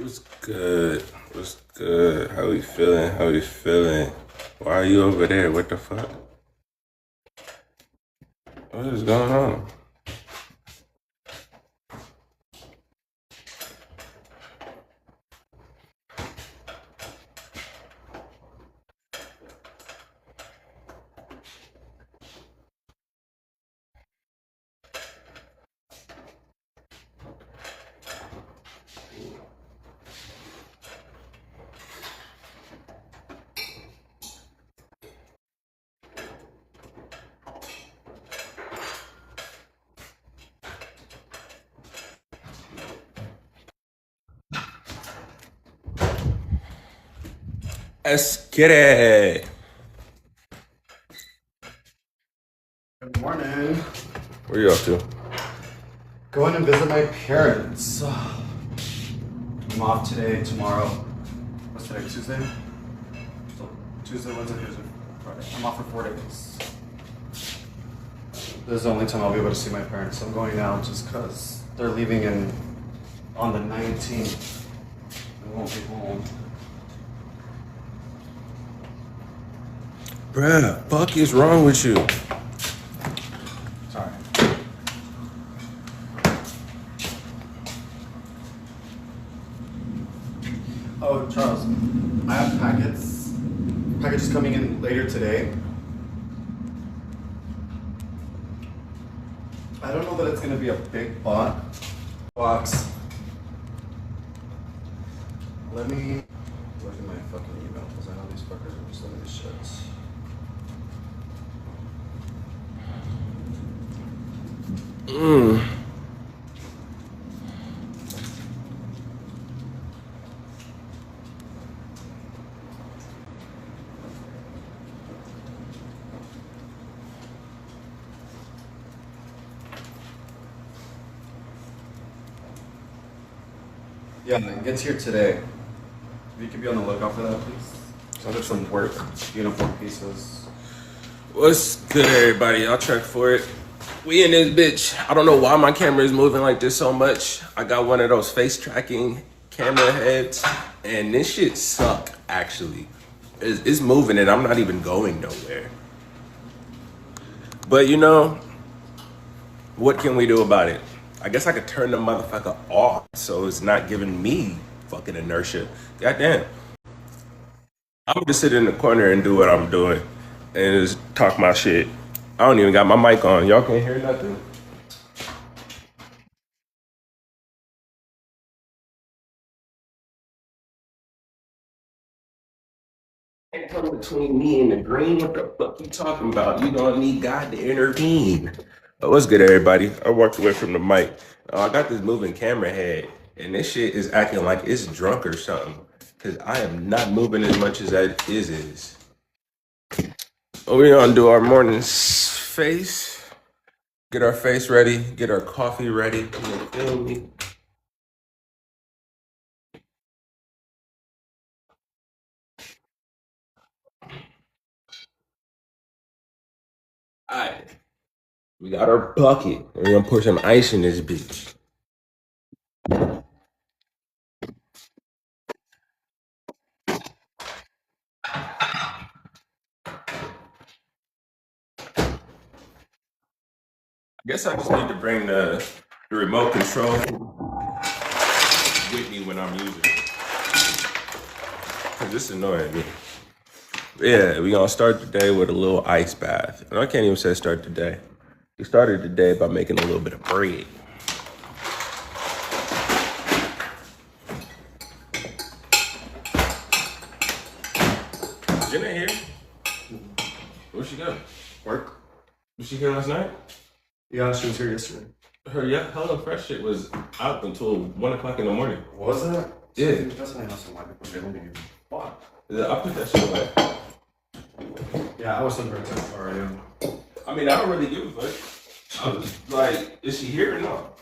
What's good? What's good? How we feeling? How we feeling? Why are you over there? What the fuck? What is going on? Let's get it. Good morning. Where you up to? Going to visit my parents. I'm off today, tomorrow. What's today? Tuesday? So Tuesday, Wednesday, Thursday, Friday. I'm off for 4 days. This is the only time I'll be able to see my parents. I'm going now just because they're leaving on the 19th. I won't be home. Bruh, fuck is wrong with you? Sorry. Oh, Charles, I have packages coming in later today. I don't know that it's gonna be a big box. Let me look at my fucking email because I know these fuckers are just letting me shit. Yeah, it gets here today. If you could be on the lookout for that, please. So there's some work uniform pieces. What's good, everybody? I'll check for it. We in this bitch. I don't know why my camera is moving like this so much. I got one of those face tracking camera heads, and this shit suck, actually. It's moving and I'm not even going nowhere. But you know, what can we do about it? I guess I could turn the motherfucker off so it's not giving me fucking inertia. Goddamn. I'm gonna just sit in the corner and do what I'm doing and just talk my shit. I don't even got my mic on. Y'all can't hear nothing. Can't come between me and the green. What the fuck you talking about? You gonna need God to intervene. But what's good, everybody? I walked away from the mic. I got this moving camera head, and this shit is acting like it's drunk or something. Cause I am not moving as much as that is. We gonna do our morning face. Get our face ready. Get our coffee ready. You feel me? All right. We got our bucket. We're gonna pour some ice in this bitch. I guess I just need to bring the remote control with me when I'm using it. Cause this is annoying me. Yeah, we gonna start the day with a little ice bath. And I can't even say start the day. We started the day by making a little bit of bread. Jenna here? Where'd she go? Work? Was she here last night? Yeah, she was here yesterday. Her Hello Fresh shit was out until 1 o'clock in the morning. Was that? Yeah. That's why I know some white people they don't even fuck. I put that shit away. Yeah, I was looking for a text already. I mean, I don't really give a fuck. I was like, is she here or not?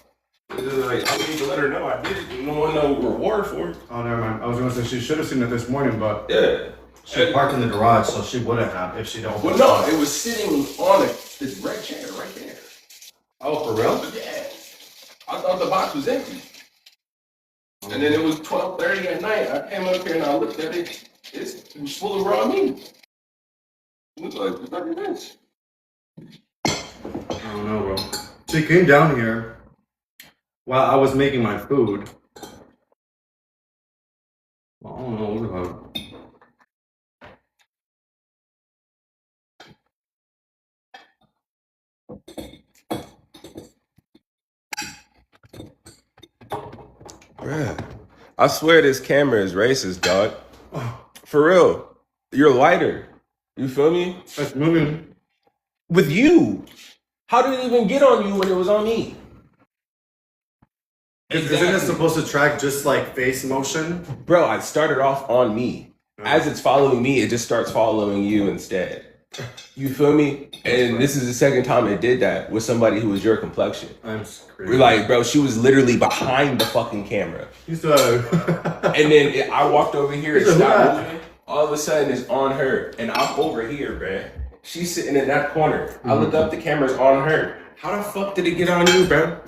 Like, I need to let her know I did it. No one no reward for it. Oh, never mind. I was gonna say she should have seen it this morning, but Yeah. she parked in the garage, so she wouldn't have if she don't. Well, no, it was sitting on this red chair right there. Oh, for real? Yeah. I thought the box was empty. And then it was 12:30 at night. I came up here and I looked at it. It was full of raw meat. It was like, look at this. I don't know, bro. She came down here while I was making my food. Well, I don't know what about it. Bruh, I swear this camera is racist, dog. For real. You're lighter. You feel me? It's moving. With you. How did it even get on you when it was on me? Isn't it supposed to track just like face motion? Bro, I started off on me. As it's following me, it just starts following you instead. You feel me? And this is the second time it did that with somebody who was your complexion. I'm We're like, bro, she was literally behind the fucking camera. He's And then I walked over here and stopped moving. All of a sudden, it's on her. And I'm over here, bruh. She's sitting in that corner. I look up, the camera's on her. How the fuck did it get on you, bro?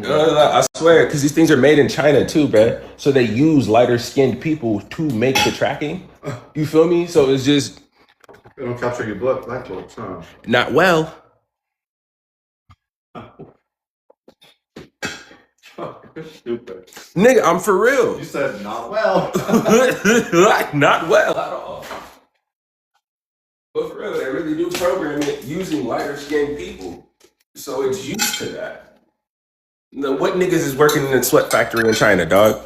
I swear, because these things are made in China too, bro. So they use lighter skinned people to make the tracking. You feel me? So it's just They don't capture your black looks, huh? not well. You're stupid. Nigga, I'm for real. You said not well. Like, not well at all. But for real, they really do program it using lighter skinned people. So it's used to that. Now, what niggas is working in a sweat factory in China, dog?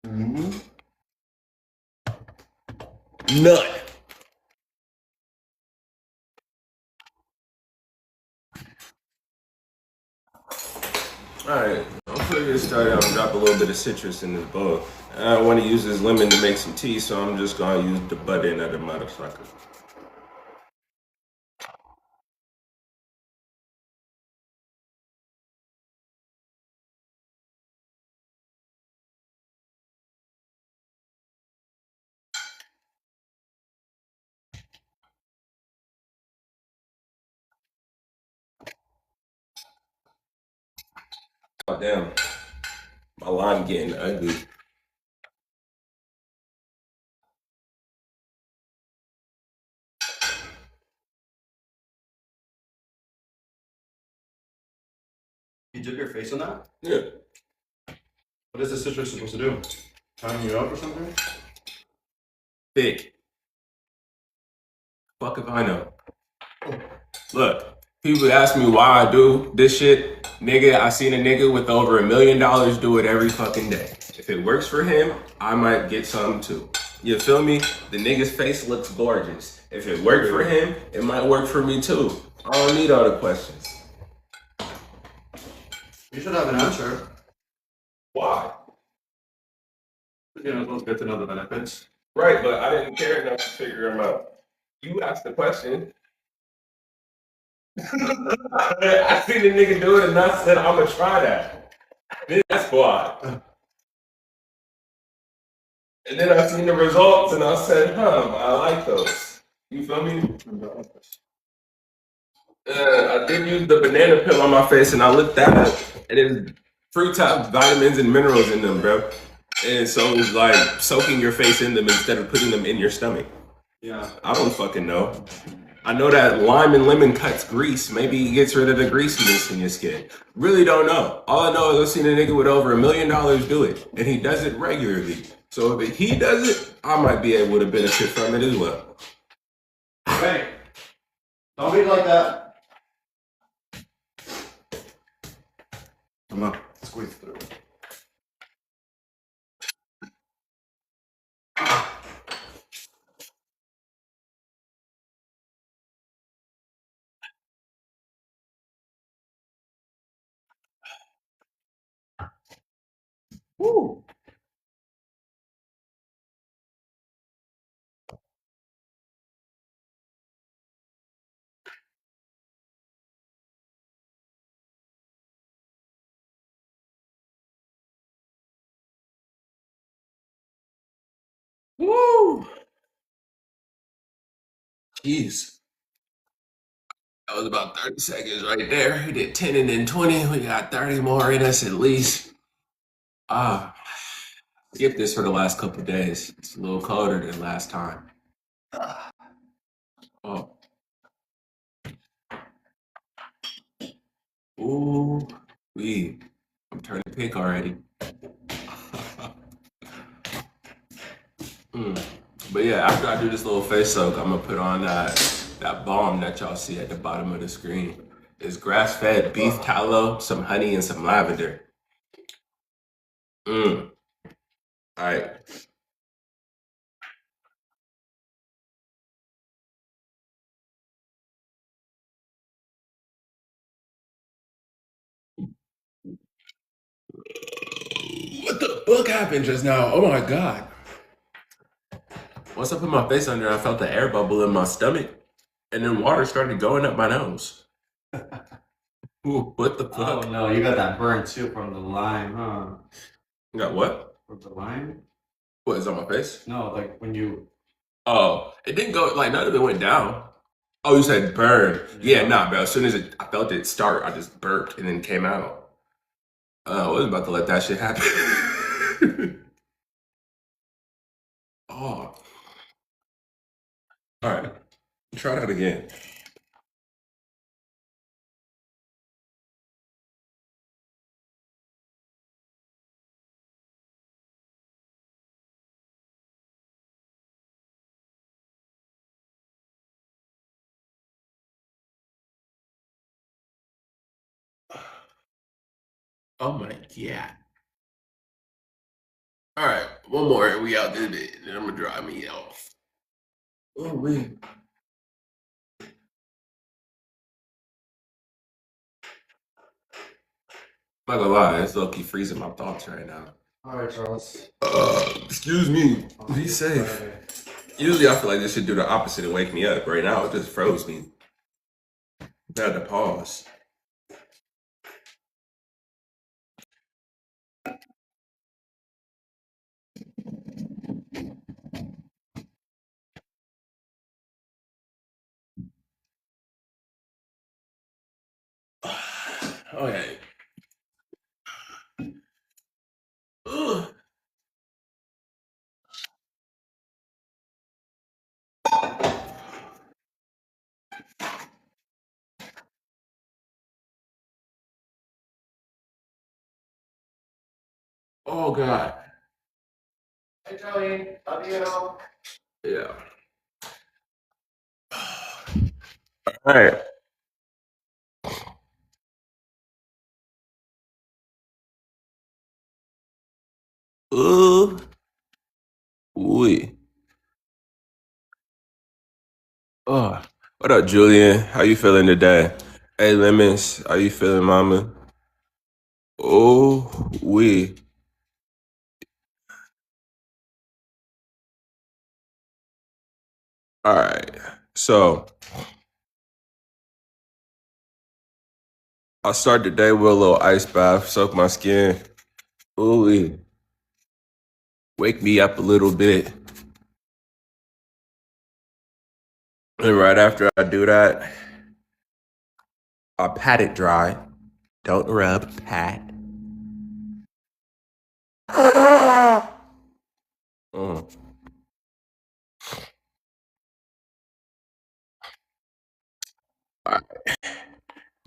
Mm-hmm. None. Alright, I'm gonna get started. I'm gonna drop a little bit of citrus in this bowl. I want to use this lemon to make some tea, so I'm just gonna use the butt end of the motherfucker. Oh, damn. My lime getting ugly. You dip your face in that? Yeah. What is the citrus supposed to do? Tying you up or something? Thick. Fuck if I know. Look, people ask me why I do this shit. Nigga, I seen a nigga with over $1 million do it every fucking day. If it works for him, I might get some too. You feel me? The nigga's face looks gorgeous. If it worked for him, it might work for me too. I don't need all the questions. You should have an answer. Why? You know, let's get to know the benefits. Right, but I didn't care enough to figure them out. You asked the question. I seen the nigga do it and I said, I'm gonna try that. Then that's why. And then I seen the results and I said, I like those. You feel me? I did use the banana peel on my face and I looked that up. And it's fruits have vitamins and minerals in them, bro. And so it's like soaking your face in them instead of putting them in your stomach. Yeah. I don't fucking know. I know that lime and lemon cuts grease. Maybe it gets rid of the greasiness in your skin. Really don't know. All I know is I've seen a nigga with over $1 million do it. And he does it regularly. So if he does it, I might be able to benefit from it as well. Hey, don't be like that. I'm gonna squeeze through. Woo. Woo. Jeez. That was about 30 seconds right there. We did 10 and then 20. We got 30 more in us at least. Ah, skip this for the last couple of days. It's a little colder than last time. Oh, ooh, wee. I'm turning pink already. Mm. But yeah, after I do this little face soak, I'm gonna put on that balm that y'all see at the bottom of the screen. It's grass-fed beef tallow, some honey, and some lavender. Mm. All right. What the fuck happened just now? Oh my god. Once I put my face under, I felt the air bubble in my stomach, and then water started going up my nose. Ooh, what the Oh fuck? no, you got that burn too from the lime, huh? You got what? From the lime? What is on my face? No, like when you. Oh, it didn't go like none of it went down. Oh, you said burn. Yeah, Yeah. nah, but as soon as I felt it start, I just burped and then came out. I wasn't about to let that shit happen. Oh, all right. Try that again. Oh my god. All right, one more and we out this bit. Then I'm gonna dry me off. Oh man. Not gonna lie, it's low key freezing my thoughts right now. Alright, Charles. Excuse me. I'll Be see you safe. Friday. Usually I feel like this should do the opposite and wake me up. Right now it just froze me. I had to pause. Okay. Ugh. Oh god. Hey Joey, love you. Yeah. All right. Ooh. Wee. Oh. What up, Julian? How you feeling today? Hey, Lemons. How you feeling, mama? Oh, wee. All right. So I'll start the day with a little ice bath, soak my skin. Ooh, wee. Wake me up a little bit. And right after I do that, I'll pat it dry. Don't rub, pat. Mm.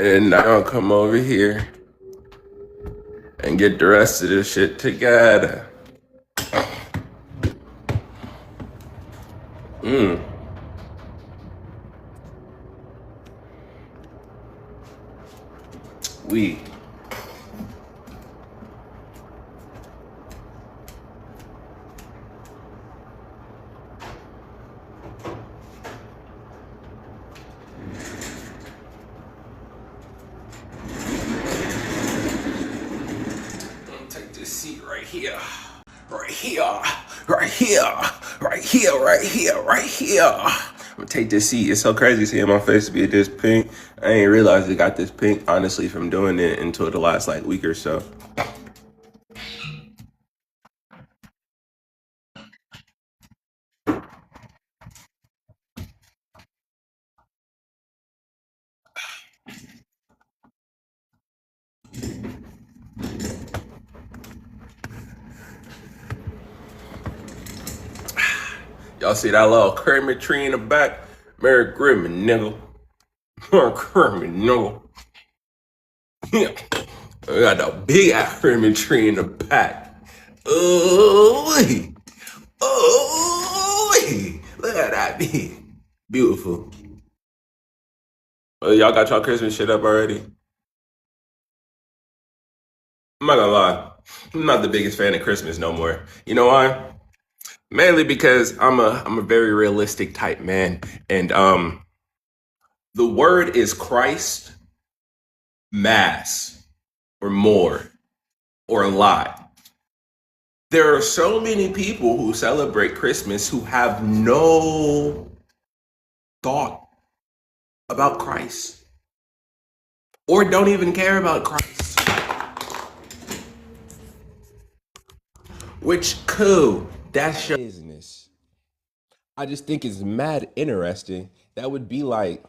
And now I'll come over here and get the rest of this shit together. Mm. We. Take this seat right here. Right here. Right here. Right here. Right here. Right here. I'm gonna take this seat. It's so crazy seeing my face be this pink. I ain't realized it got this pink, honestly, from doing it until the last like week or so. Y'all see that little Kermit tree in the back? Merry Christmas, nigga. Merry Christmas, nigga. Yeah. We got the big ass Kermit tree in the back. Oh, oh, look at that big. Beautiful. Y'all got y'all Christmas shit up already? I'm not gonna lie. I'm not the biggest fan of Christmas no more. You know why? Mainly because I'm a very realistic type man. And the word is Christ, mass, or more, or a lot. There are so many people who celebrate Christmas who have no thought about Christ or don't even care about Christ. Which cool. That's your business. I just think it's mad interesting. That would be like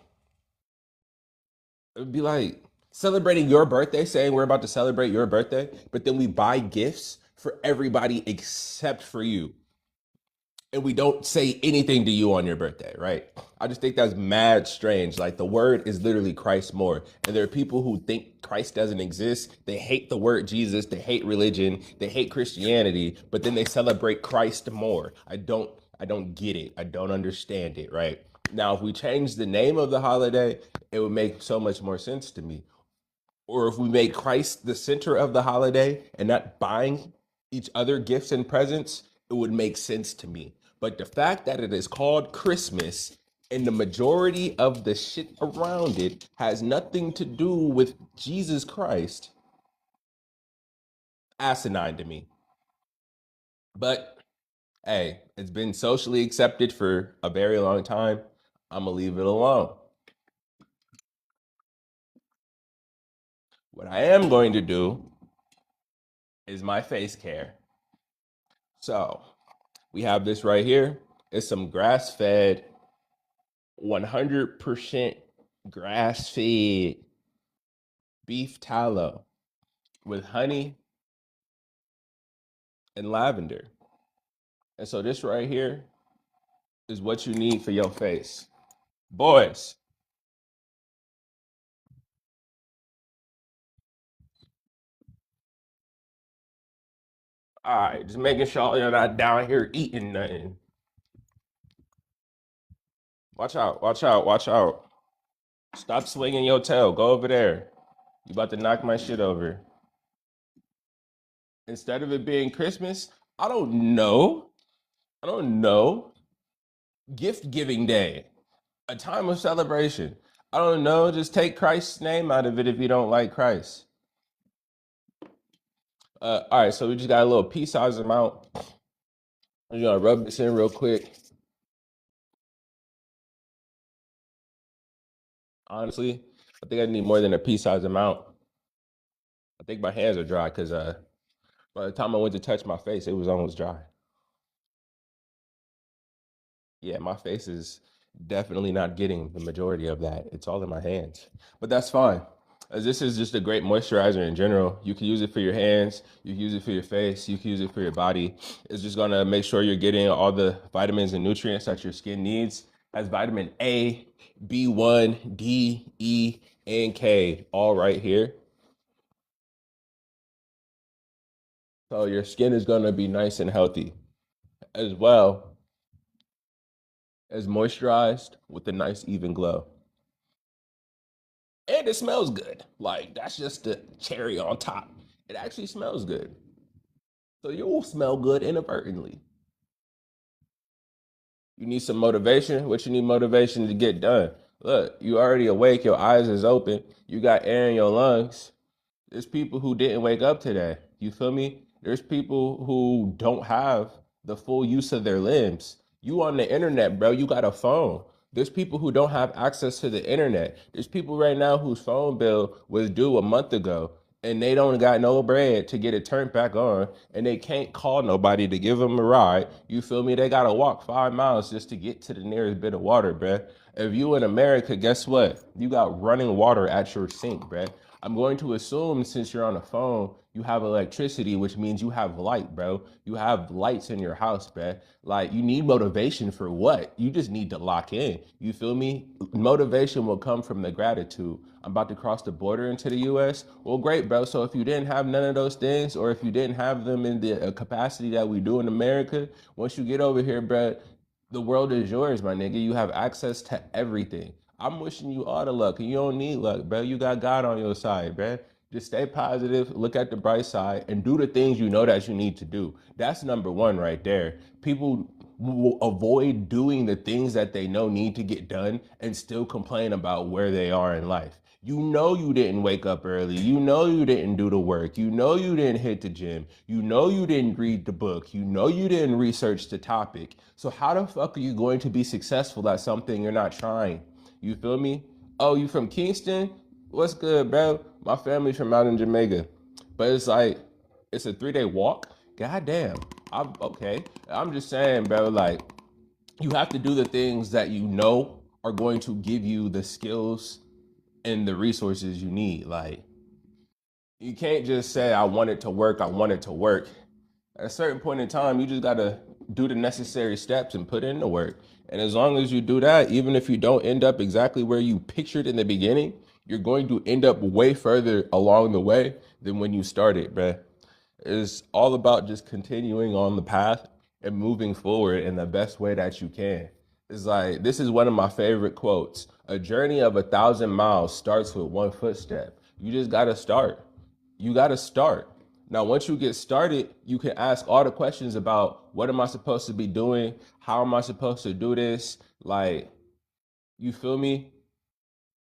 it would be like celebrating your birthday, saying we're about to celebrate your birthday, but then we buy gifts for everybody except for you. And we don't say anything to you on your birthday, right? I just think that's mad strange. Like the word is literally Christ more. And there are people who think Christ doesn't exist. They hate the word Jesus, they hate religion, they hate Christianity, but then they celebrate Christ more. I don't get it. I don't understand it, right? Now, if we change the name of the holiday, it would make so much more sense to me. Or if we make Christ the center of the holiday and not buying each other gifts and presents, it would make sense to me. But the fact that it is called Christmas and the majority of the shit around it has nothing to do with Jesus Christ, asinine to me. But hey, it's been socially accepted for a very long time. I'm gonna leave it alone. What I am going to do is my face care. So we have this right here. It's some grass fed, 100% grass fed beef tallow with honey and lavender. And so this right here is what you need for your face. Boys, all right, just making sure you're not down here eating nothing. Watch out, watch out, watch out. Stop swinging your tail. Go over there. You about to knock my shit over. Instead of it being Christmas, I don't know. I don't know. Gift giving day, a time of celebration. I don't know. Just take Christ's name out of it if you don't like Christ. All right, so we just got a little pea size amount. I'm gonna rub this in real quick. Honestly, I think I need more than a pea size amount. I think my hands are dry because by the time I went to touch my face, it was almost dry. Yeah, my face is definitely not getting the majority of that. It's all in my hands. But that's fine. As this is just a great moisturizer in general. You can use it for your hands, you can use it for your face, you can use it for your body. It's just gonna make sure you're getting all the vitamins and nutrients that your skin needs. Has vitamin A, B1, D, E, and K all right here. So your skin is gonna be nice and healthy as well as moisturized with a nice even glow. And it smells good. Like that's just the cherry on top. It actually smells good. So you'll smell good inadvertently. You need some motivation. What you need motivation to get done? Look, you already awake, your eyes is open, you got air in your lungs. There's people who didn't wake up today. You feel me? There's people who don't have the full use of their limbs. You on the internet, bro. You got a phone. There's people who don't have access to the internet. There's people right now whose phone bill was due a month ago and they don't got no bread to get it turned back on and they can't call nobody to give them a ride. You feel me? They got to walk 5 miles just to get to the nearest bit of water, bruh. If you in America, guess what? You got running water at your sink, bruh. I'm going to assume since you're on a phone, you have electricity, which means you have light, bro. You have lights in your house, bro. Like, you need motivation for what? You just need to lock in. You feel me? Motivation will come from the gratitude. I'm about to cross the border into the US. Well, great, bro. So if you didn't have none of those things, or if you didn't have them in the capacity that we do in America, once you get over here, bro, the world is yours, my nigga. You have access to everything. I'm wishing you all the luck, and you don't need luck, bro. You got God on your side, bro. Just stay positive, look at the bright side, and do the things you know that you need to do. That's number one right there. People will avoid doing the things that they know need to get done and still complain about where they are in life. You know you didn't wake up early. You know you didn't do the work. You know you didn't hit the gym. You know you didn't read the book. You know you didn't research the topic. So how the fuck are you going to be successful at something you're not trying? You feel me? Oh, you from Kingston? What's good, bro? My family's from out in Jamaica. But it's like, it's a 3-day walk? God damn. I'm okay. I'm just saying, bro, like, you have to do the things that you know are going to give you the skills and the resources you need. Like, you can't just say, I want it to work, I want it to work. At a certain point in time, you just gotta do the necessary steps and put in the work. And as long as you do that, even if you don't end up exactly where you pictured in the beginning, you're going to end up way further along the way than when you started, bruh. It's all about just continuing on the path and moving forward in the best way that you can. It's like, this is one of my favorite quotes. A journey of 1,000 miles starts with one footstep. You just gotta start. You gotta start. Now, once you get started, you can ask all the questions about what am I supposed to be doing? How am I supposed to do this? Like, you feel me?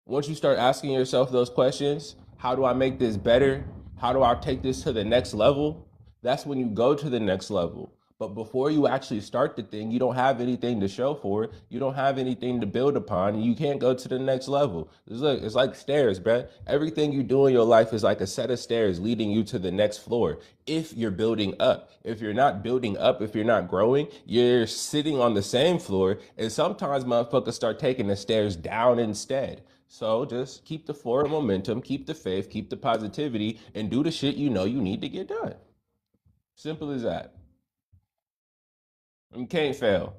Once you start asking yourself those questions, how do I make this better? How do I take this to the next level? That's when you go to the next level. But before you actually start the thing, you don't have anything to show for it. You don't have anything to build upon, and you can't go to the next level. It's like stairs, bruh. Everything you do in your life is like a set of stairs leading you to the next floor. If you're building up, if you're not building up, if you're not growing, you're sitting on the same floor. And sometimes motherfuckers start taking the stairs down instead. So just keep the forward momentum, keep the faith, keep the positivity, and do the shit you know you need to get done. Simple as that. You can't fail.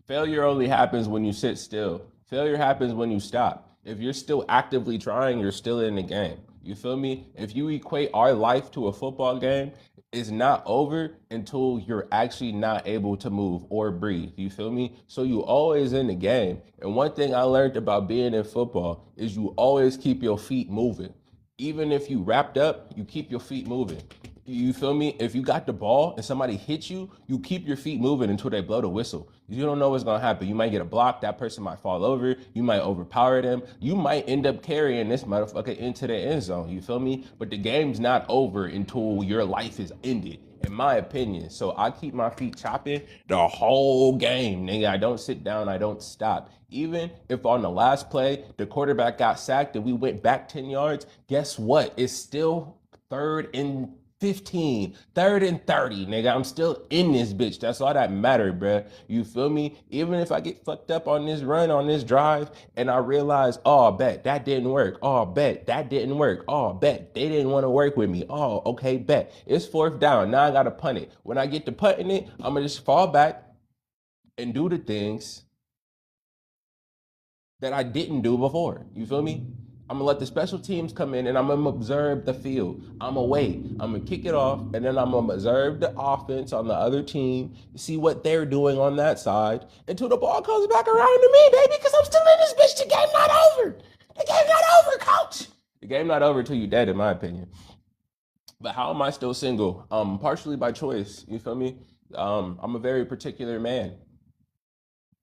Failure only happens when you sit still. Failure happens when you stop. If you're still actively trying, you're still in the game. You feel me? If you equate our life to a football game, it's not over until you're actually not able to move or breathe. You feel me? So you always in the game. And one thing I learned about being in football is you always keep your feet moving. Even if you wrapped up, you keep your feet moving. You feel me? If you got the ball and somebody hits you, you keep your feet moving until they blow the whistle. You don't know what's gonna happen. You might get a block, that person might fall over, you might overpower them, you might end up carrying this motherfucker into the end zone. You feel me? But the game's not over until your life is ended, in my opinion. So I keep my feet chopping the whole game, nigga. I don't sit down, I don't stop. Even if on the last play, the quarterback got sacked and we went back 10 yards, guess what? It's still 3rd and 15, 3rd and 30, nigga. I'm still in this bitch. That's all that mattered, bruh. You feel me? Even if I get fucked up on this run, on this drive, and I realize, oh, bet that didn't work. Oh, bet that didn't work. Oh, bet they didn't want to work with me. Oh, okay, bet. It's 4th down. Now I got to punt it. When I get to punting it, I'm going to just fall back and do the things that I didn't do before. You feel me? I'm gonna let the special teams come in and I'm gonna observe the field. I'm gonna wait. I'm gonna kick it off and then I'm gonna observe the offense on the other team, see what they're doing on that side until the ball comes back around to me, baby, because I'm still in this bitch. The game not over. The game not over, coach. The game not over till you dead, in my opinion. But how am I still single? Partially by choice. You feel me? I'm a very particular man.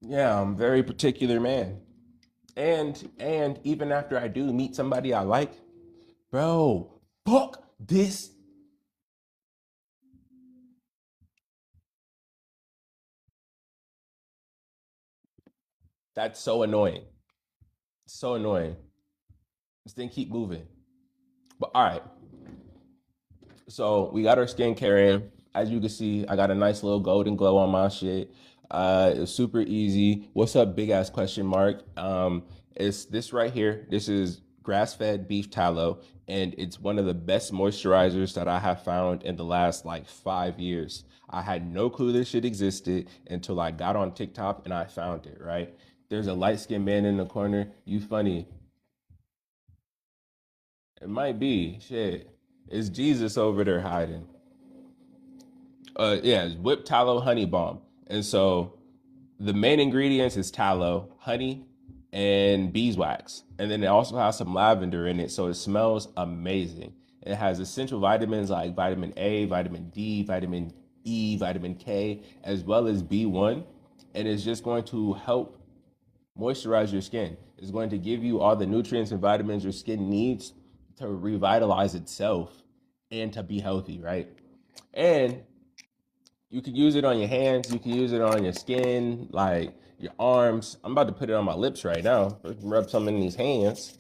Yeah, I'm a very particular man. And even after I do meet somebody I like, bro, fuck this. That's so annoying. So annoying. Just then keep moving. But all right. So we got our skincare in. As you can see, I got a nice little golden glow on my shit. It's super easy. What's up, big ass question mark? It's this right here. This is grass-fed beef tallow, and it's one of the best moisturizers that I have found in the last like 5 years. I had no clue this shit existed until I got on TikTok and I found it, right? There's a light-skinned man in the corner. You funny. It might be. Shit. It's Jesus over there hiding. Yeah, it's whipped tallow honey balm. And so the main ingredients is tallow, honey, and beeswax. And then it also has some lavender in it, so it smells amazing. It has essential vitamins like vitamin A, vitamin D, vitamin E, vitamin K, as well as B1. And it's just going to help moisturize your skin. It's going to give you all the nutrients and vitamins your skin needs to revitalize itself and to be healthy, right? And you can use it on your hands. You can use it on your skin, like your arms. I'm about to put it on my lips right now. Rub some in these hands.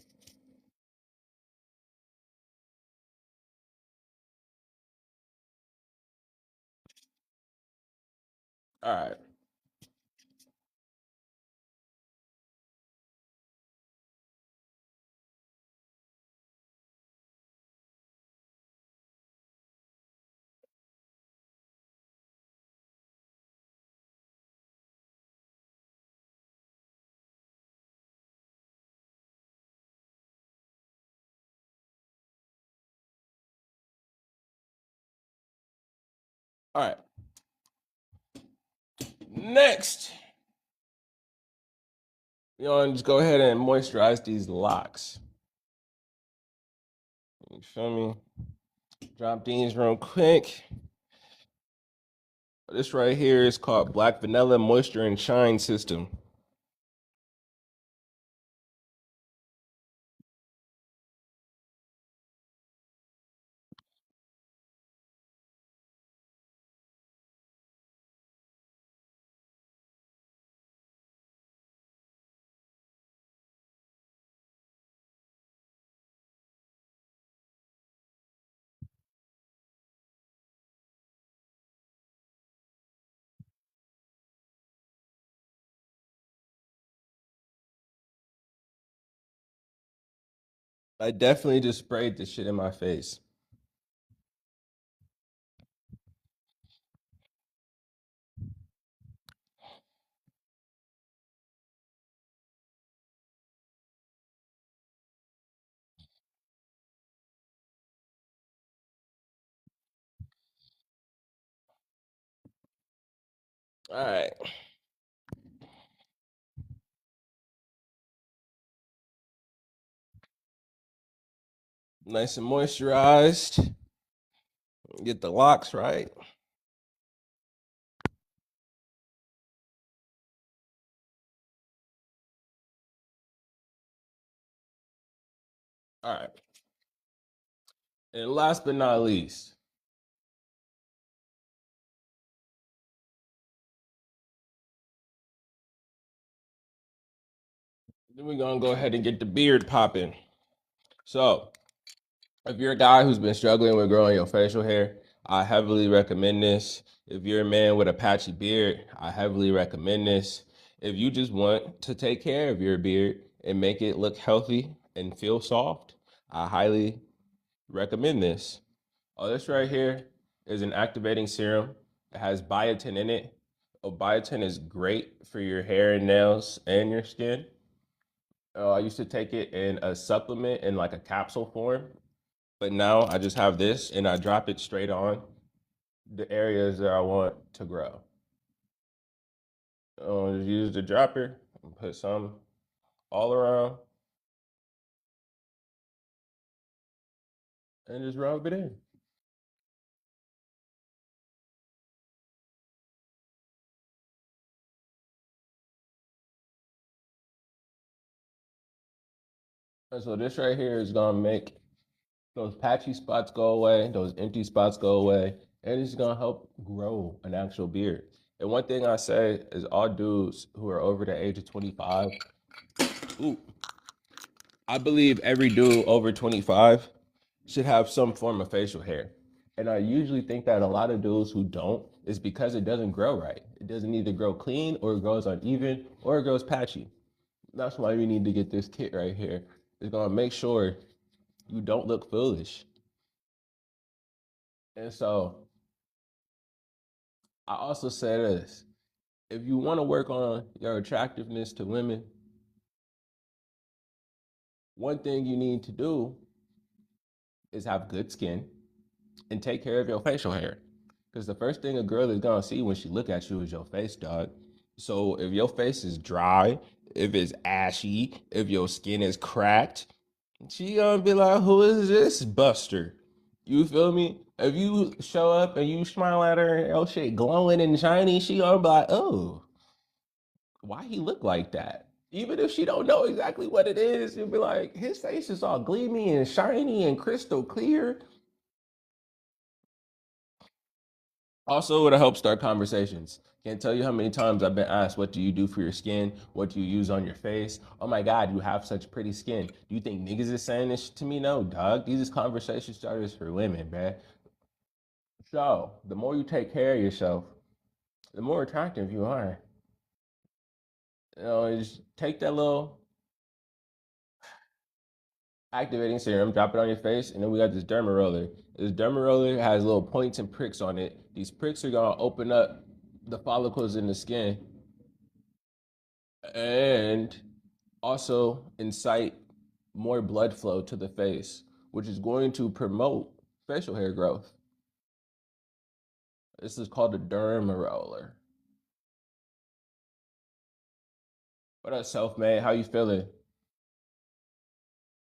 All right. All right. Next, you want to just go ahead and moisturize these locks. You feel me? Drop these real quick. This right here is called Black Vanilla Moisture and Shine System. I definitely just sprayed this shit in my face. All right. Nice and moisturized. Get the locks right. All right. And last but not least, then we're gonna go ahead and get the beard popping. So, if you're a guy who's been struggling with growing your facial hair, I heavily recommend this. If you're a man with a patchy beard, I heavily recommend this. If you just want to take care of your beard and make it look healthy and feel soft, I highly recommend this. Oh, this right here is an activating serum. It has biotin in it. Oh, biotin is great for your hair and nails and your skin. I used to take it in a supplement in like a capsule form, but now I just have this and I drop it straight on the areas that I want to grow. Just use the dropper and put some all around and just rub it in. And so this right here is gonna make those patchy spots go away, those empty spots go away, and it's gonna help grow an actual beard. And one thing I say is all dudes who are over the age of 25, ooh, I believe every dude over 25 should have some form of facial hair. And I usually think that a lot of dudes who don't is because it doesn't grow right. It doesn't either grow clean or it grows uneven or it grows patchy. That's why we need to get this kit right here. is gonna make sure you don't look foolish. And so I also say this: if you want to work on your attractiveness to women, one thing you need to do is have good skin and take care of your facial hair. Because the first thing a girl is gonna see when she look at you is your face, dog. So if your face is dry, if it's ashy, if your skin is cracked, she gonna be like, "Who is this Buster?" You feel me? If you show up and you smile at her, your shit glowing and shiny, she gonna be like, "Oh, why he look like that?" Even if she don't know exactly what it is, you'll be like, "His face is all gleamy and shiny and crystal clear." Also, it'll help start conversations. Can't tell you how many times I've been asked, "What do you do for your skin? What do you use on your face? Oh my God, you have such pretty skin." Do you think niggas is saying this to me? No, dog. These is conversation starters for women, bruh. So, the more you take care of yourself, the more attractive you are. Just take that little activating serum, drop it on your face, and then we got this derma roller. This derma roller has little points and pricks on it. These pricks are gonna open up the follicles in the skin and also incite more blood flow to the face, which is going to promote facial hair growth. This is called a derma roller. What up, self-made? How you feeling?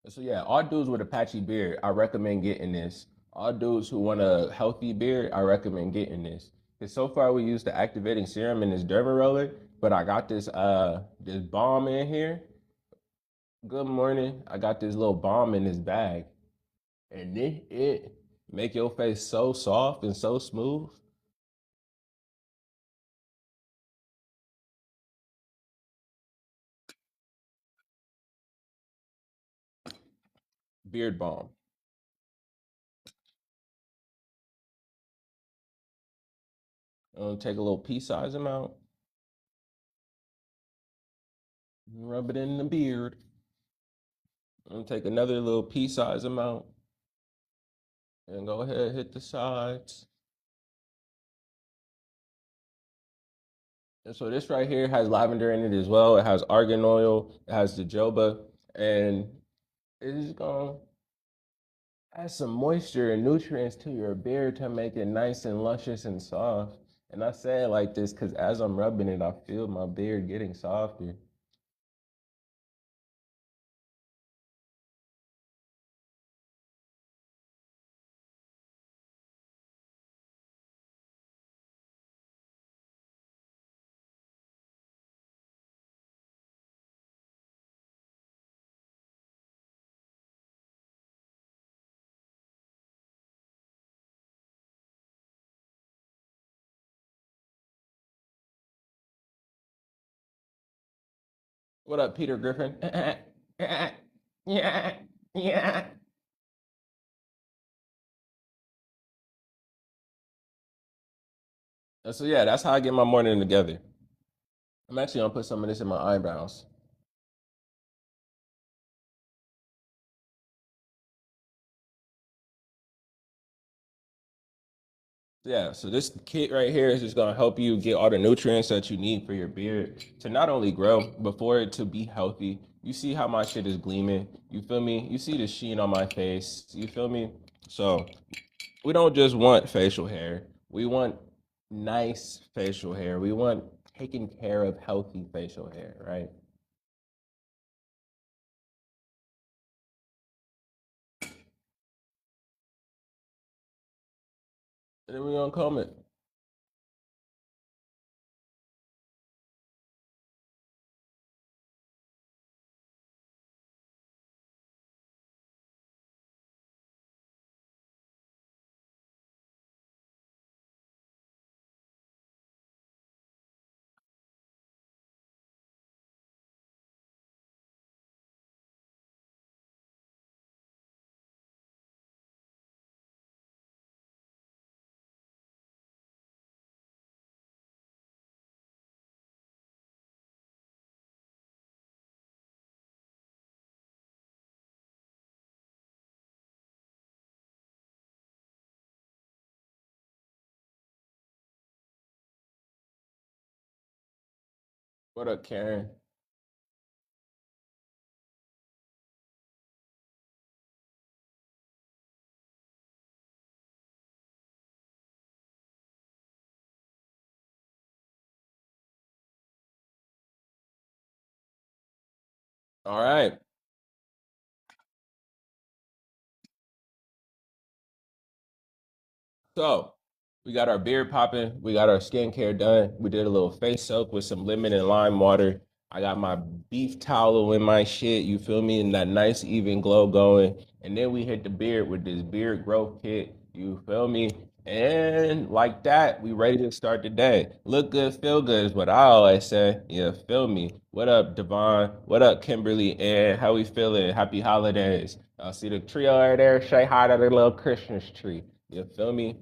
So yeah, all dudes with a patchy beard, I recommend getting this. All dudes who want a healthy beard, I recommend getting this. Cause so far we used the activating serum in this derma roller, but I got this balm in here. Good morning. I got this little balm in this bag, and it make your face so soft and so smooth. Beard balm. Take a little pea size amount, rub it in the beard. Take another little pea size amount, and go ahead and hit the sides. And so this right here has lavender in it as well. It has argan oil, it has jojoba, and it's gonna add some moisture and nutrients to your beard to make it nice and luscious and soft. And I say it like this because as I'm rubbing it, I feel my beard getting softer. What up, Peter Griffin? Yeah, yeah. So yeah, that's how I get my morning together. I'm actually gonna put some of this in my eyebrows. Yeah, so this kit right here is just gonna help you get all the nutrients that you need for your beard to not only grow, but for it to be healthy. You see how my shit is gleaming. You feel me? You see the sheen on my face. You feel me? So we don't just want facial hair. We want nice facial hair. We want taken care of healthy facial hair, right? And then we're gonna comb it. What up, Karen? All right. So we got our beard popping. We got our skincare done. We did a little face soak with some lemon and lime water. I got my beef towel in my shit. You feel me? And that nice even glow going. And then we hit the beard with this beard growth kit. You feel me? And like that, we ready to start the day. Look good, feel good is what I always say. You feel me? What up, Devon? What up, Kimberly? And how we feeling? Happy holidays. I see the trio right there. Say hi to the little Christmas tree. You feel me?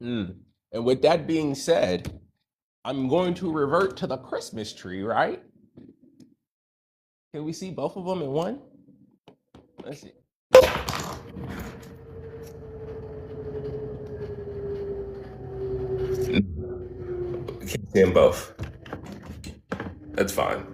Mm. And with that being said, I'm going to revert to the Christmas tree, right? Can we see both of them in one? Let's see. Can't see them both. That's fine.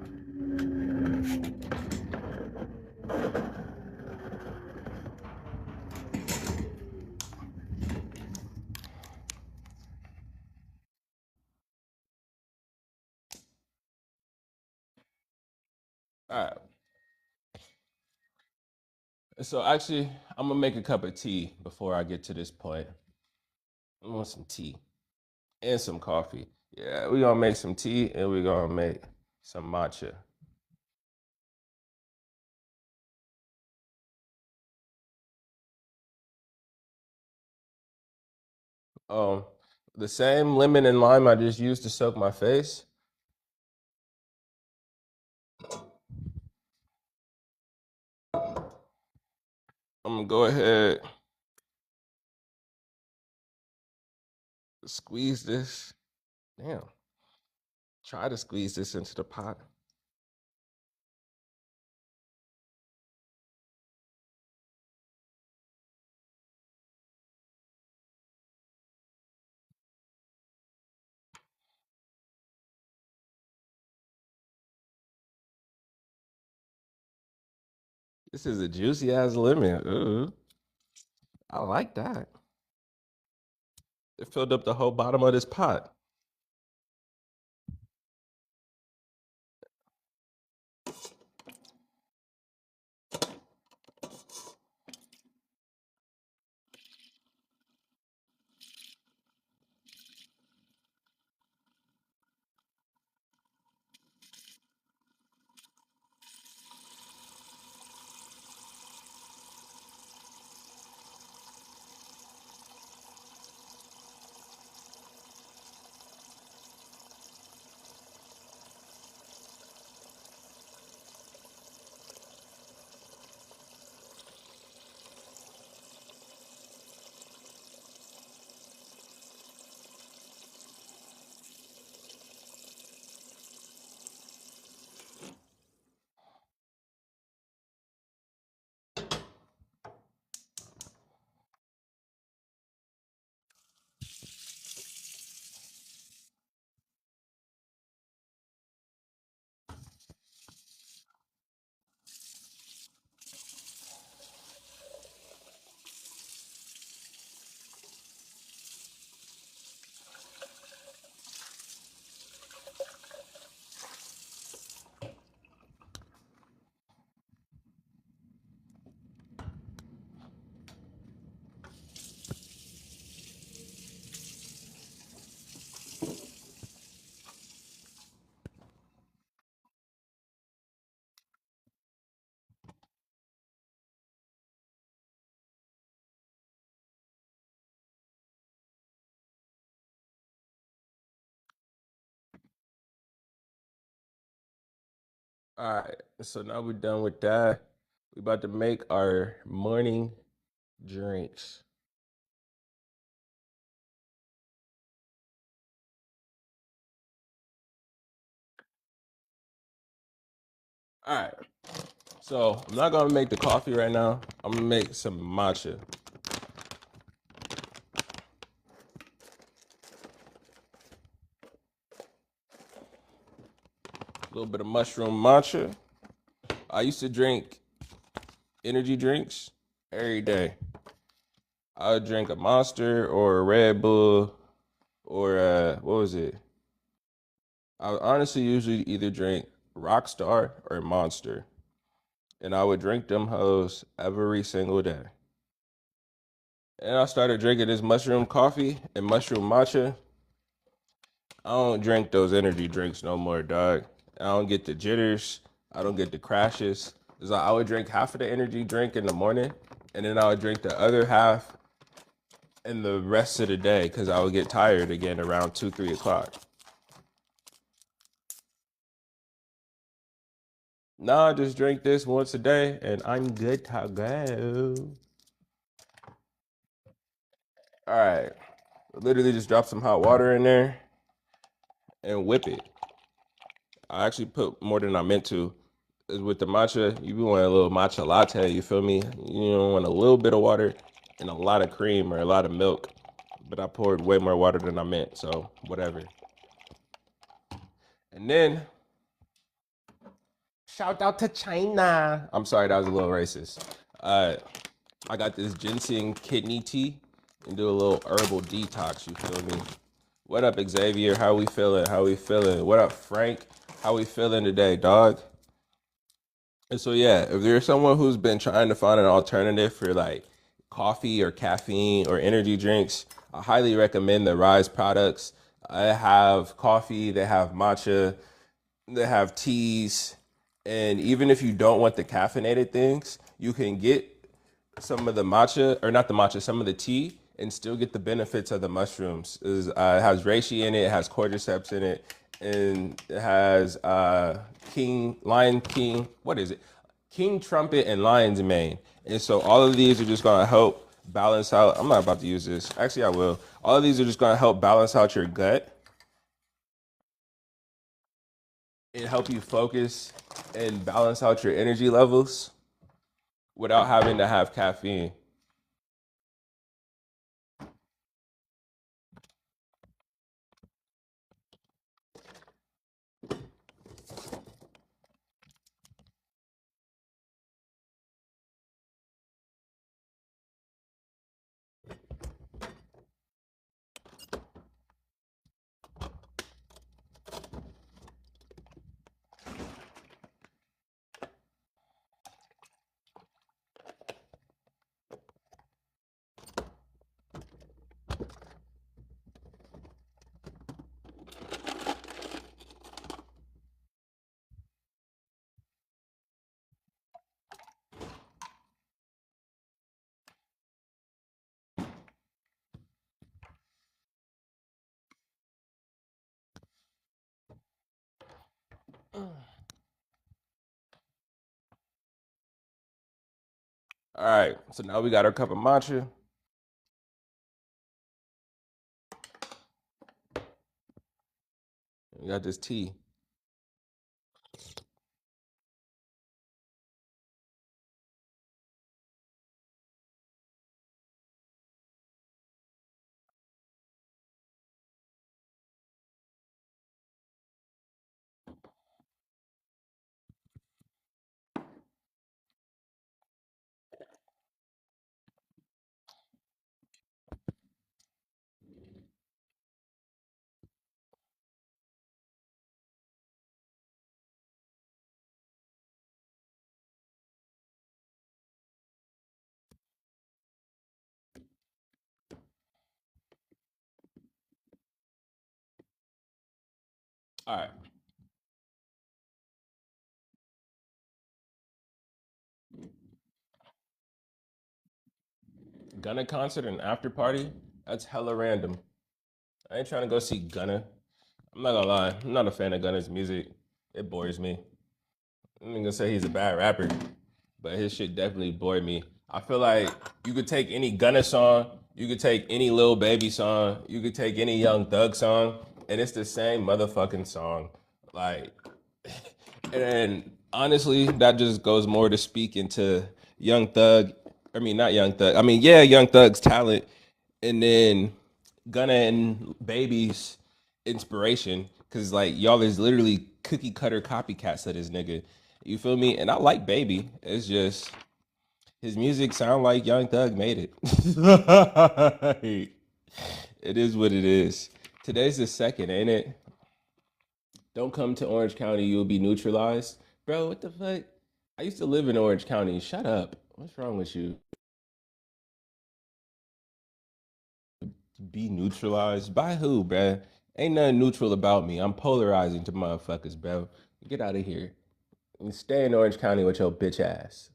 All right. So actually, I'm gonna make a cup of tea before I get to this point. I want some tea and some coffee. Yeah, we're gonna make some tea and we're gonna make some matcha. Um, the same lemon and lime I just used to soak my face. I'm gonna go ahead, squeeze this. Damn. Try to squeeze this into the pot. This is a juicy ass lemon. Ooh, I like that. It filled up the whole bottom of this pot. All right, so now we're done with that. We about to make our morning drinks. All right, so I'm not gonna make the coffee right now. I'm gonna make some matcha. little bit of mushroom matcha. I used to drink energy drinks every day. I would drink a Monster or a Red Bull or what was it? I would honestly usually either drink Rockstar or Monster, and I would drink them hoes every single day. And I started drinking this mushroom coffee and mushroom matcha. I don't drink those energy drinks no more, dog. I don't get the jitters. I don't get the crashes. It's like I would drink half of the energy drink in the morning, and then I would drink the other half in the rest of the day because I would get tired again around 2, 3 o'clock. Nah, I just drink this once a day and I'm good to go. All right. Literally just drop some hot water in there and whip it. I actually put more than I meant to. 'Cause with the matcha, you want a little matcha latte, you feel me? You don't want a little bit of water and a lot of cream or a lot of milk. But I poured way more water than I meant, so whatever. And then shout out to China. I'm sorry, that was a little racist. I got this ginseng kidney tea and do a little herbal detox, you feel me? What up, Xavier? How we feeling? How we feeling? What up, Frank? How we feeling today, dog? And so yeah, if there's someone who's been trying to find an alternative for like coffee or caffeine or energy drinks, I highly recommend the Rise products. I have coffee, they have matcha, they have teas, and even if you don't want the caffeinated things, you can get some of the matcha, or not the matcha, some of the tea, and still get the benefits of the mushrooms. It has reishi in it, it has cordyceps in it, and it has lion king, what is it? King trumpet and lion's mane. And so all of these are just gonna help balance out. I'm not about to use this. Actually, I will. All of these are just gonna help balance out your gut and help you focus and balance out your energy levels without having to have caffeine. All right, so now we got our cup of matcha. We got this tea. All right. Gunna concert and after party? That's hella random. I ain't trying to go see Gunna. I'm not gonna lie, I'm not a fan of Gunna's music. It bores me. I'm not gonna say he's a bad rapper, but his shit definitely bored me. I feel like you could take any Gunna song, you could take any Lil Baby song, you could take any Young Thug song, and it's the same motherfucking song. Like, and honestly, that just goes more to speak into Young Thug. I mean, not Young Thug. I mean, yeah, Young Thug's talent, and then Gunna and Baby's inspiration, because like y'all is literally cookie cutter copycats of this nigga. You feel me? And I like Baby. It's just his music sound like Young Thug made it. It is what it is. Today's the second, ain't it? Don't come to Orange County, you'll be neutralized. Bro, what the fuck? I used to live in Orange County. Shut up. What's wrong with you? Be neutralized? By who, bruh? Ain't nothing neutral about me. I'm polarizing to motherfuckers, bro. Get out of here. And stay in Orange County with your bitch ass.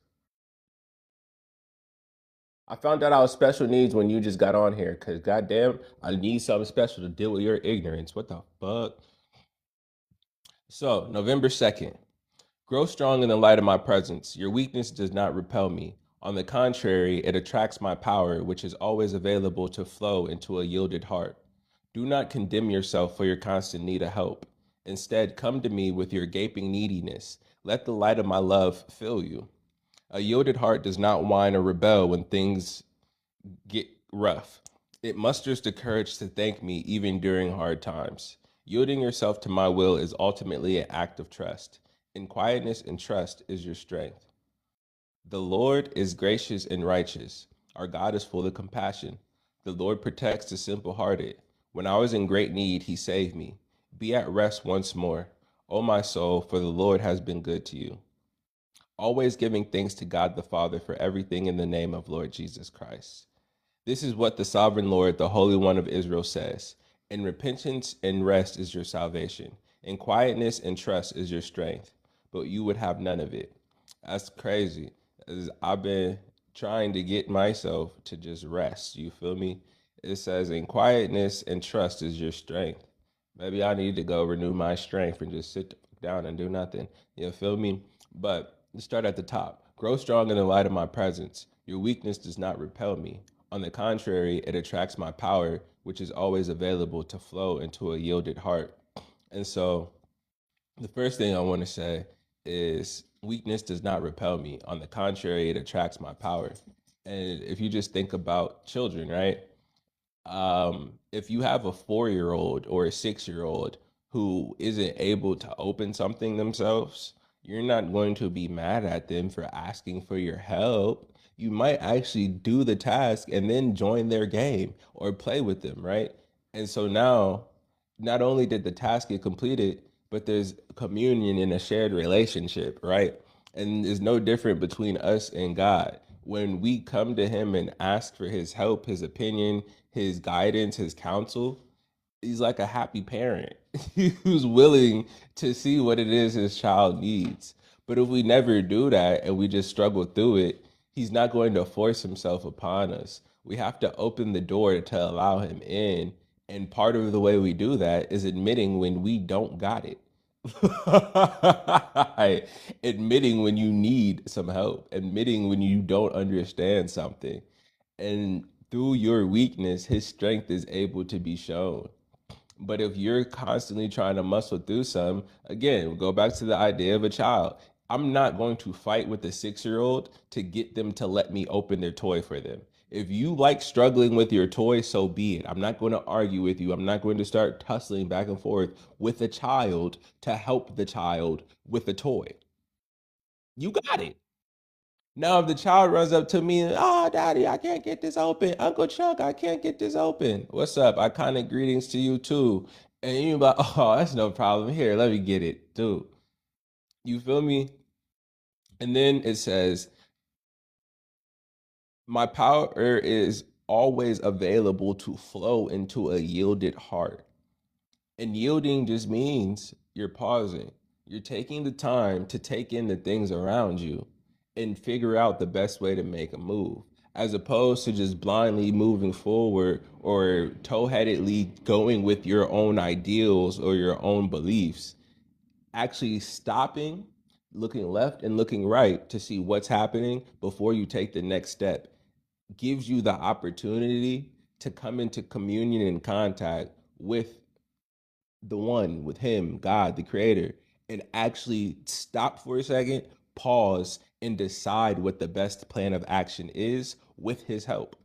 I found out I was special needs when you just got on here, because goddamn, I need something special to deal with your ignorance. What the fuck? So, November 2nd. Grow strong in the light of my presence. Your weakness does not repel me. On the contrary, it attracts my power, which is always available to flow into a yielded heart. Do not condemn yourself for your constant need of help. Instead, come to me with your gaping neediness. Let the light of my love fill you. A yielded heart does not whine or rebel when things get rough. It musters the courage to thank me even during hard times. Yielding yourself to my will is ultimately an act of trust. In quietness and trust is your strength. The Lord is gracious and righteous. Our God is full of compassion. The Lord protects the simple-hearted. When I was in great need, he saved me. Be at rest once more, O my soul, for the Lord has been good to you. Always giving thanks to God the Father for everything in the name of Lord Jesus Christ. This is what the sovereign Lord, the Holy One of Israel, says. In repentance and rest is your salvation. In quietness and trust is your strength. But you would have none of it. That's crazy. As I've been trying to get myself to just rest. You feel me? It says, in quietness and trust is your strength. Maybe I need to go renew my strength and just sit down and do nothing. You feel me? But let's start at the top. Grow strong in the light of my presence. Your weakness does not repel me. On the contrary, it attracts my power, which is always available to flow into a yielded heart. And so the first thing I want to say is weakness does not repel me. On the contrary, it attracts my power. And if you just think about children, right? If you have a 4-year-old or a 6-year-old who isn't able to open something themselves, you're not going to be mad at them for asking for your help. You might actually do the task and then join their game or play with them, right? And so now, not only did the task get completed, but there's communion in a shared relationship, right? And it's no different between us and God. When we come to Him and ask for His help, His opinion, His guidance, His counsel, He's like a happy parent who's willing to see what it is his child needs. But if we never do that and we just struggle through it, he's not going to force himself upon us. We have to open the door to allow him in. And part of the way we do that is admitting when we don't got it. Admitting when you need some help, admitting when you don't understand something. And through your weakness, his strength is able to be shown. But if you're constantly trying to muscle through some, again, we'll go back to the idea of a child. I'm not going to fight with a 6-year-old to get them to let me open their toy for them. If you like struggling with your toy, so be it. I'm not going to argue with you. I'm not going to start tussling back and forth with a child to help the child with a toy. You got it. Now, if the child runs up to me and, oh, daddy, I can't get this open. Uncle Chuck, I can't get this open. What's up? Iconic greetings to you too. And you like, oh, that's no problem. Here, let me get it, dude. You feel me? And then it says, my power is always available to flow into a yielded heart. And yielding just means you're pausing. You're taking the time to take in the things around you and figure out the best way to make a move, as opposed to just blindly moving forward or toe-headedly going with your own ideals or your own beliefs. Actually stopping, looking left and looking right to see what's happening before you take the next step gives you the opportunity to come into communion and contact with the one, with him, God, the creator, and actually stop for a second, pause, and decide what the best plan of action is with his help.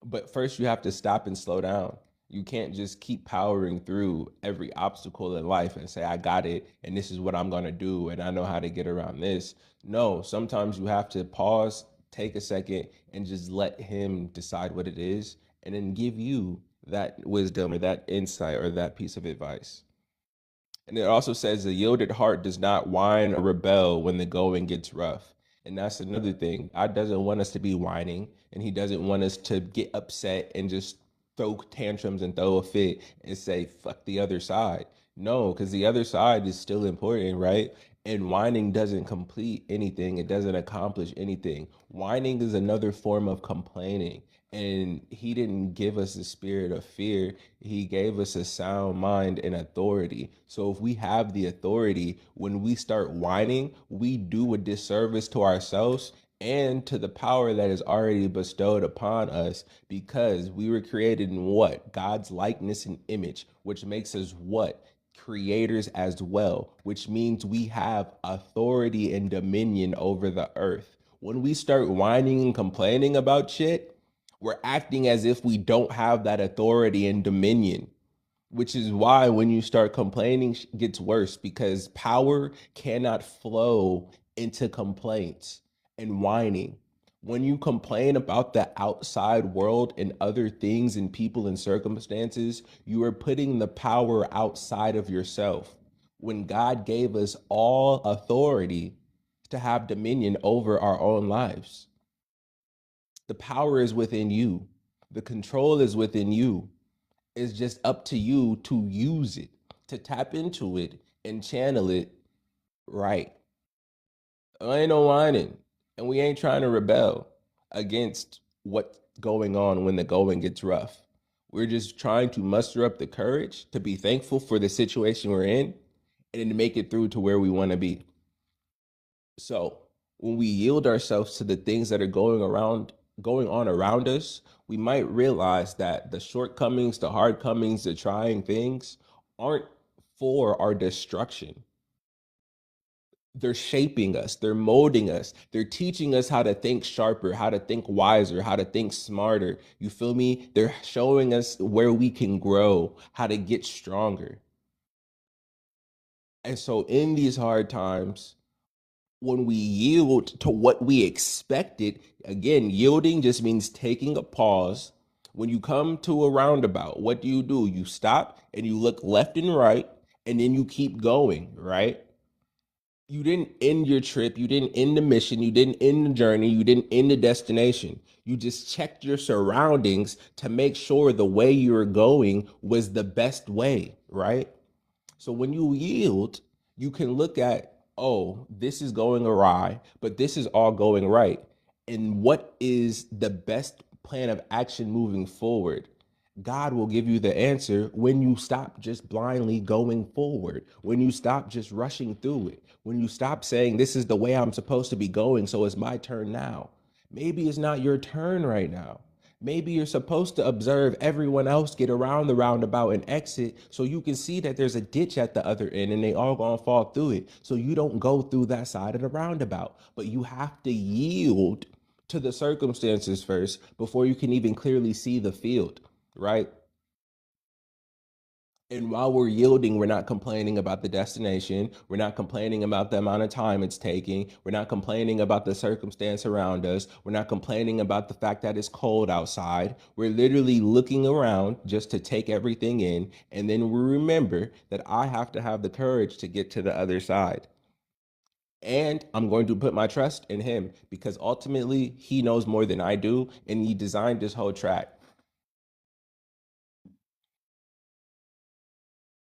But first, you have to stop and slow down. You can't just keep powering through every obstacle in life and say, I got it, and this is what I'm going to do, and I know how to get around this. No, sometimes you have to pause, take a second, and just let him decide what it is, and then give you that wisdom or that insight or that piece of advice. And it also says a yielded heart does not whine or rebel when the going gets rough. And that's another thing. God doesn't want us to be whining, and He doesn't want us to get upset and just throw tantrums and throw a fit and say, fuck the other side. No, because the other side is still important, right? And whining doesn't complete anything, it doesn't accomplish anything. Whining is another form of complaining. And He didn't give us a spirit of fear. He gave us a sound mind and authority. So if we have the authority, when we start whining, we do a disservice to ourselves and to the power that is already bestowed upon us, because we were created in what? God's likeness and image, which makes us what? Creators as well, which means we have authority and dominion over the earth. When we start whining and complaining about shit, we're acting as if we don't have that authority and dominion, which is why when you start complaining, it gets worse, because power cannot flow into complaints and whining. When you complain about the outside world and other things and people and circumstances, you are putting the power outside of yourself. When God gave us all authority to have dominion over our own lives, the power is within you. The control is within you. It's just up to you to use it, to tap into it and channel it right. Ain't no whining. And we ain't trying to rebel against what's going on when the going gets rough. We're just trying to muster up the courage to be thankful for the situation we're in and then to make it through to where we want to be. So when we yield ourselves to the things that are going on around us, we might realize that the shortcomings, the hard comings, the trying things aren't for our destruction. They're shaping us, they're molding us, they're teaching us how to think sharper, how to think wiser, how to think smarter. You feel me? They're showing us where we can grow, how to get stronger. And so in these hard times, when we yield to what we expected, again, yielding just means taking a pause. When you come to a roundabout, what do? You stop and you look left and right, and then you keep going, right? You didn't end your trip, you didn't end the mission, you didn't end the journey, you didn't end the destination. You just checked your surroundings to make sure the way you were going was the best way, right? So when you yield, you can look at, oh, this is going awry, but this is all going right. And what is the best plan of action moving forward? God will give you the answer when you stop just blindly going forward, when you stop just rushing through it, when you stop saying, this is the way I'm supposed to be going, so it's my turn now. Maybe it's not your turn right now. Maybe you're supposed to observe everyone else get around the roundabout and exit so you can see that there's a ditch at the other end and they all gonna fall through it. So you don't go through that side of the roundabout. But you have to yield to the circumstances first before you can even clearly see the field, right? And while we're yielding, we're not complaining about the destination. We're not complaining about the amount of time it's taking. We're not complaining about the circumstance around us. We're not complaining about the fact that it's cold outside. We're literally looking around just to take everything in. And then we remember that I have to have the courage to get to the other side. And I'm going to put my trust in Him, because ultimately He knows more than I do. And He designed this whole track.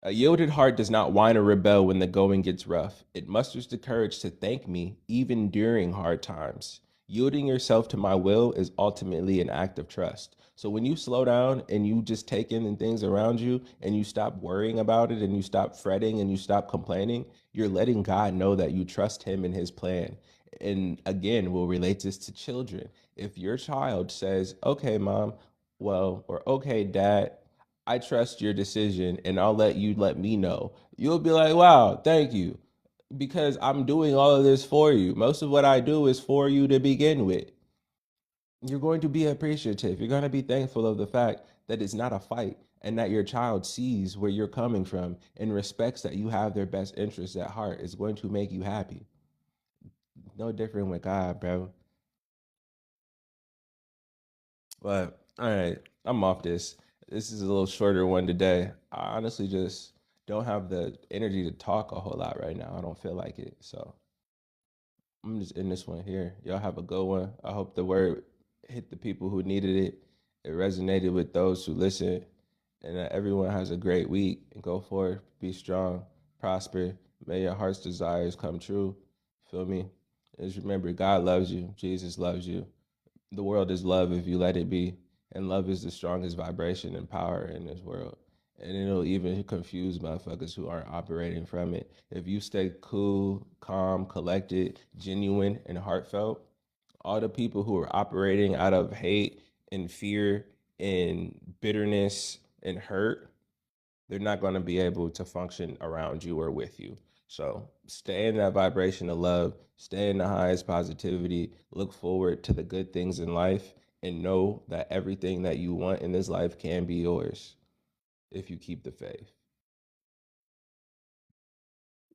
A yielded heart does not whine or rebel when the going gets rough. It musters the courage to thank me even during hard times. Yielding yourself to my will is ultimately an act of trust. So when you slow down and you just take in the things around you and you stop worrying about it and you stop fretting and you stop complaining, you're letting God know that you trust Him and His plan. And again, we'll relate this to children. If your child says, okay, mom, well, or okay, dad, I trust your decision and I'll let you let me know. You'll be like, wow, thank you. Because I'm doing all of this for you. Most of what I do is for you to begin with. You're going to be appreciative. You're going to be thankful of the fact that it's not a fight and that your child sees where you're coming from and respects that you have their best interests at heart is going to make you happy. No different with God, bro. But all right, I'm off this. This is a little shorter one today. I honestly just don't have the energy to talk a whole lot right now. I don't feel like it. So I'm just in this one here. Y'all have a good one. I hope the word hit the people who needed it. It resonated with those who listened. And everyone has a great week. And go forth, be strong, prosper. May your heart's desires come true. Feel me? Just remember, God loves you. Jesus loves you. The world is love if you let it be. And love is the strongest vibration and power in this world. And it'll even confuse motherfuckers who aren't operating from it. If you stay cool, calm, collected, genuine, and heartfelt, all the people who are operating out of hate and fear and bitterness and hurt, they're not going to be able to function around you or with you. So stay in that vibration of love, stay in the highest positivity, look forward to the good things in life, and know that everything that you want in this life can be yours if you keep the faith.